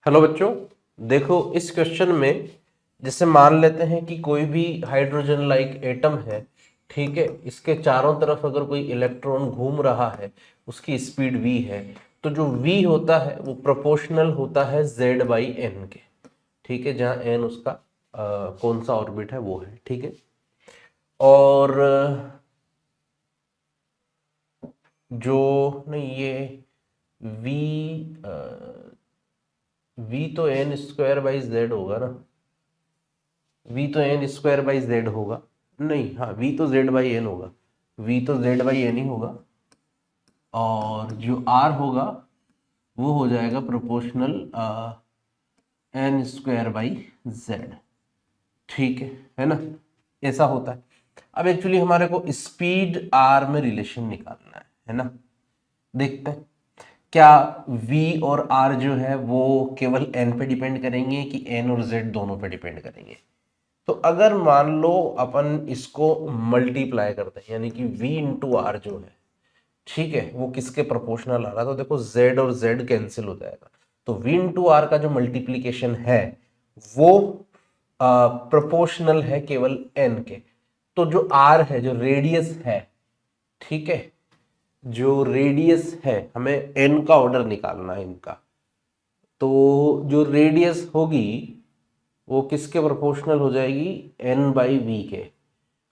Hello बच्चों, देखो इस क्वेश्चन में जैसे मान लेते हैं कि कोई भी हाइड्रोजन लाइक एटम है, ठीक है। इसके चारों तरफ अगर कोई इलेक्ट्रॉन घूम रहा है, उसकी स्पीड v है, तो जो v होता है वो प्रोपोर्शनल होता है z बाई एन के, ठीक है। जहाँ n उसका कौन सा ऑर्बिट है वो है, ठीक है। और जो नहीं ये v v तो एन स्क्वायर बाई जेड होगा ना, v तो एन स्क्वायर बाई जेड होगा। नहीं, हाँ v तो जेड बाई एन होगा, v तो जेड बाई एन ही होगा। और जो r होगा वो हो जाएगा proportional N square by Z, ठीक है ना। ऐसा होता है। अब एक्चुअली हमारे को स्पीड r में रिलेशन निकालना है ना। देखते हैं क्या v और r जो है वो केवल n पे डिपेंड करेंगे कि n और z दोनों पे डिपेंड करेंगे। तो अगर मान लो अपन इसको मल्टीप्लाई करते हैं, यानी कि v इंटू आर जो है, ठीक है, वो किसके प्रोपोर्शनल आ रहा है, तो देखो z और z कैंसिल हो जाएगा। तो v इंटू आर का जो मल्टीप्लीकेशन है वो प्रोपोर्शनल है केवल n के। तो जो r है, जो रेडियस है, ठीक है, जो रेडियस है, हमें n का ऑर्डर निकालना है इनका। तो जो रेडियस होगी वो किसके प्रोपोर्शनल हो जाएगी, n बाई वी के।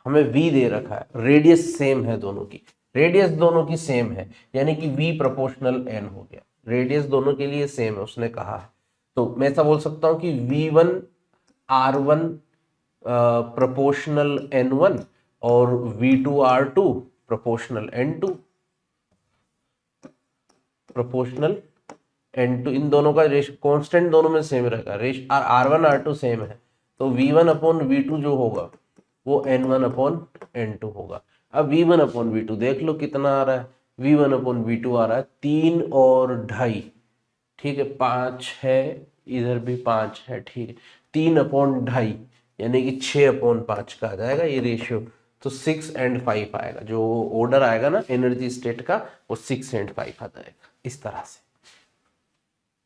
हमें v दे रखा है, रेडियस सेम है दोनों की, रेडियस दोनों की सेम है, यानी कि v प्रोपोर्शनल n हो गया। रेडियस दोनों के लिए सेम है उसने कहा है। तो मैं ऐसा बोल सकता हूं कि v1 r1 प्रोपोर्शनल n1 और v2 r2 proportional n2 proportional n2। इन दोनों का रेश कांस्टेंट दोनों में सेम रहेगा, रेश r1 r2 सेम है। तो v1 अपॉन v2 जो होगा वो n1 अपॉन n2 होगा। अब v1 अपॉन v2 देख लो कितना आ रहा है, v1 अपॉन v2 आ रहा है 3 और 2.5, ठीक है, 5 है, इधर भी 5 है, ठीक है। 3 अपॉन 2.5 यानी कि 6 अपॉन 5 का आ जाएगा ये रेशियो। तो 6 एंड 5 आएगा, जो ऑर्डर आएगा ना एनर्जी स्टेट का, वो 6 एंड 5 आ जाएगा इस तरह से।